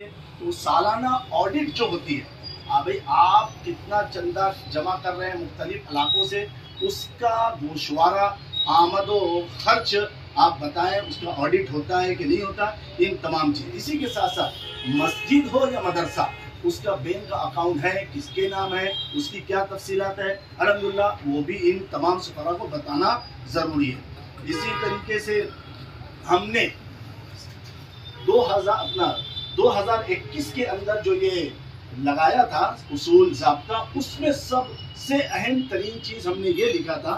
तो सालाना ऑडिट जो होती है, भाई आप कितना चंदा जमा कर रहे हैं मुख्तलिफ इलाकों से, उसका गोशवारा आमदो खर्च आप बताएं, उसका ऑडिट होता है कि नहीं होता, इन तमाम चीज़। इसी के साथ साथ मस्जिद हो या मदरसा, उसका बैंक का अकाउंट है, किसके नाम है, उसकी क्या तफसीलात है, अल्हम्दुलिल्लाह वो भी इन तमाम सुफरा को बताना ज़रूरी है। इसी तरीके से हमने 2021 के अंदर जो ये लगाया था उसूल ज़ाब्ता, उसमें सबसे अहम तरीन चीज़ हमने ये लिखा था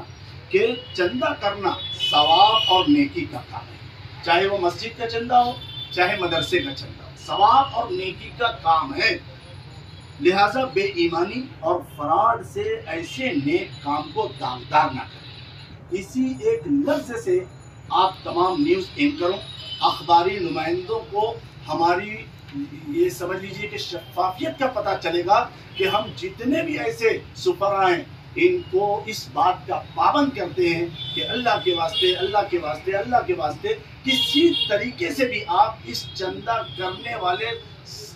कि चंदा करना सवाब और नेकी का काम है। चाहे वो मस्जिद का चंदा हो, चाहे मदरसे का चंदा हो, सवाब और नेकी का काम है। लिहाजा बेईमानी और फराड से ऐसे नेक काम को दागदार ना करें। इसी एक लफ्ज़ से आप तमाम न्यूज़ एंकरों, अखबारी नुमाइंदों को हमारी ये समझ लीजिए कि शफाफियत का पता चलेगा कि हम जितने भी ऐसे सुफरा हैं इनको इस बात का पाबंद करते हैं कि अल्लाह के वास्ते, अल्लाह के वास्ते, अल्लाह के वास्ते किसी तरीके से भी आप इस चंदा करने वाले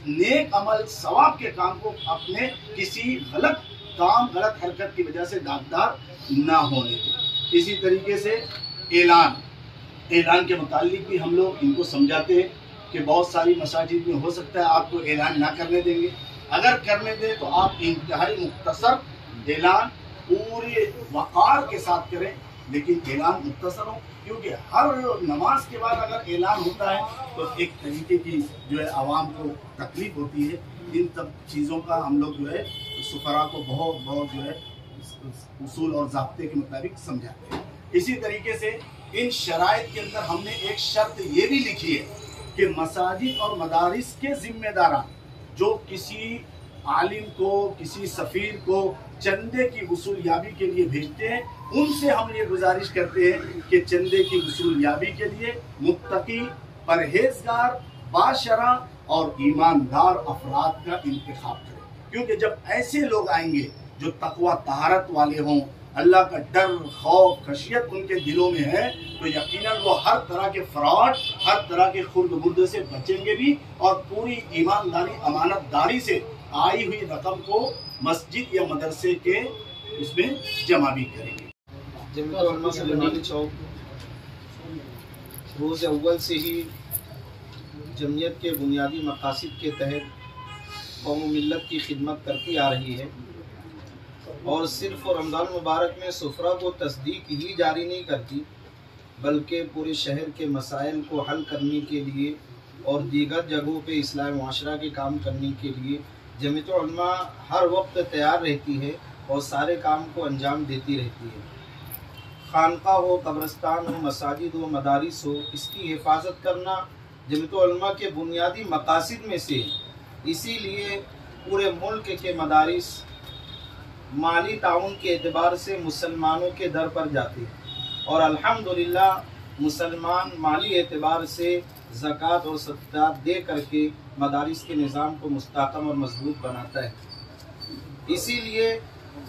नेक अमल सवाब के काम को अपने किसी गलत काम, गलत हरकत की वजह से दागदार ना होने दें। इसी तरीके से ऐलान के मुतालिक भी हम लोग इनको समझाते हैं कि बहुत सारी मसाजिद में हो सकता है आपको ऐलान ना करने देंगे, अगर करने दें तो आप इंतहाई मुख्तसर ऐलान पूरे वक़ार के साथ करें, लेकिन ऐलान मुख्तसर हो, क्योंकि हर नमाज के बाद अगर ऐलान होता है तो एक तरीके की जो है आवाम को तकलीफ होती है। इन सब चीज़ों का हम लोग जो है सुफरा को बहुत जो है उसूल और ज़ाब्ते के मुताबिक समझाते हैं। इसी तरीके से इन शराइत के अंदर हमने एक शर्त ये भी लिखी है कि मसाजिद और मदारिस के जिम्मेदारान जो किसी आलिम को, किसी सफ़ीर को चंदे की वसूलियाबी के लिए भेजते हैं, उनसे हम ये गुजारिश करते हैं कि चंदे की वसूलियाबी के लिए मुत्तकी, परहेजगार, बाशरा और ईमानदार अफराद का इंतखाब करें। क्योंकि जब ऐसे लोग आएंगे जो तकवा तहारत वाले हों, अल्लाह का डर, खौफ, खशियत उनके दिलों में है, तो यकीनन वो हर तरह के फ्रॉड, हर तरह के खुर्द बुर्द से बचेंगे भी और पूरी ईमानदारी, अमानतदारी से आई हुई रकम को मस्जिद या मदरसे के उसमें जमा भी करेंगे। जमीयत उलमा सुलेमानी चौक रोज़ अव्वल से ही जमीयत के बुनियादी मकासद के तहत कौम मिल्लत की खिदमत करती आ रही है और सिर्फ रमज़ान मुबारक में सुफरा को तस्दीक ही जारी नहीं करती, बल्कि पूरे शहर के मसाइल को हल करने के लिए और दीगर जगहों पे इस्लाह मुआशरा के काम करने के लिए जमीयत उलमा हर वक्त तैयार रहती है और सारे काम को अंजाम देती रहती है। खानका हो, कब्रस्तान हो, मसाजिद हो, मदारिस हो, इसकी हिफाजत करना जमीयत उलमा के बुनियादी मकासद में से। इसीलिए पूरे मुल्क के मदारिस माली ताउन के एतबार से मुसलमानों के दर पर जाते हैं और अल्हम्दुलिल्लाह मुसलमान माली एतबार से ज़कात और सदक़ात दे करके मदारिस के निज़ाम को मुस्तहकम और मजबूत बनाता है। इसीलिए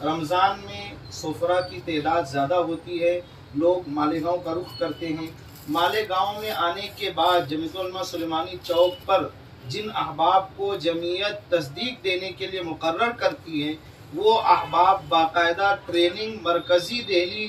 रमज़ान में सुफरा की तादाद ज़्यादा होती है, लोग मालेगांव का रुख करते हैं। मालेगांव में आने के बाद जमीयत उलमा सुलेमानी चौक पर जिन अहबाब को जमीयत तस्दीक देने के लिए मुकर्रर करती है, वो अहबाब बाकायदा ट्रेनिंग मरकज़ी दिल्ली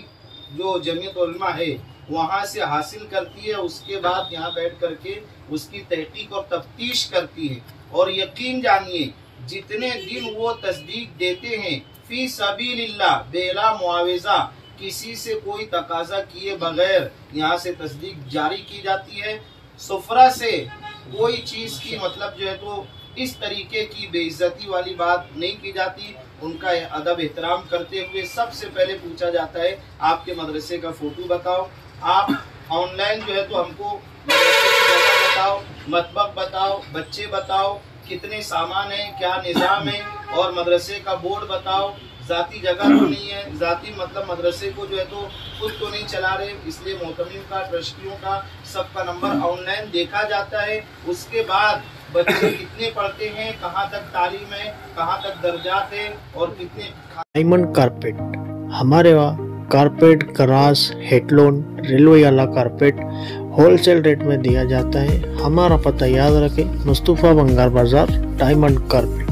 जो जमीयत उलमा है वहाँ से हासिल करती है। उसके बाद यहाँ बैठ करके उसकी तहकीक और तफ्तीश करती है और यकीन जानिए जितने दिन वो तस्दीक देते हैं फी सबीलिल्लाह बेला मुआवजा, किसी से कोई तकाजा किए बगैर यहाँ से तस्दीक जारी की जाती है। सुफरा से कोई चीज़ की मतलब जो है तो इस तरीके की बेइज्जती वाली बात नहीं की जाती। उनका अदब एहतराम करते हुए सबसे पहले पूछा जाता है आपके मदरसे का फ़ोटो बताओ, आप ऑनलाइन जो है तो हमको मदरसे की जगह बताओ, मतबख बताओ, बच्चे बताओ, कितने सामान है, क्या निज़ाम है, और मदरसे का बोर्ड बताओ। ज़ाती जगह तो नहीं है, ज़ाती मतलब मदरसे को जो है तो खुद तो नहीं चला रहे, इसलिए मोहतमियों का, ट्रस्टियों का सबका नंबर ऑनलाइन देखा जाता है। उसके बाद बच्चे कितने पढ़ते हैं, कहाँ तक तालीम है, कहाँ तक दर्जात है और कितने। डायमंड कारपेट, हमारे वहाँ कारपेट, ग्रास, हेडलोन, रेलवे वाला कारपेट होलसेल रेट में दिया जाता है। हमारा पता याद रखें, मुस्तफ़ा बंगार बाज़ार, डायमंड कारपेट।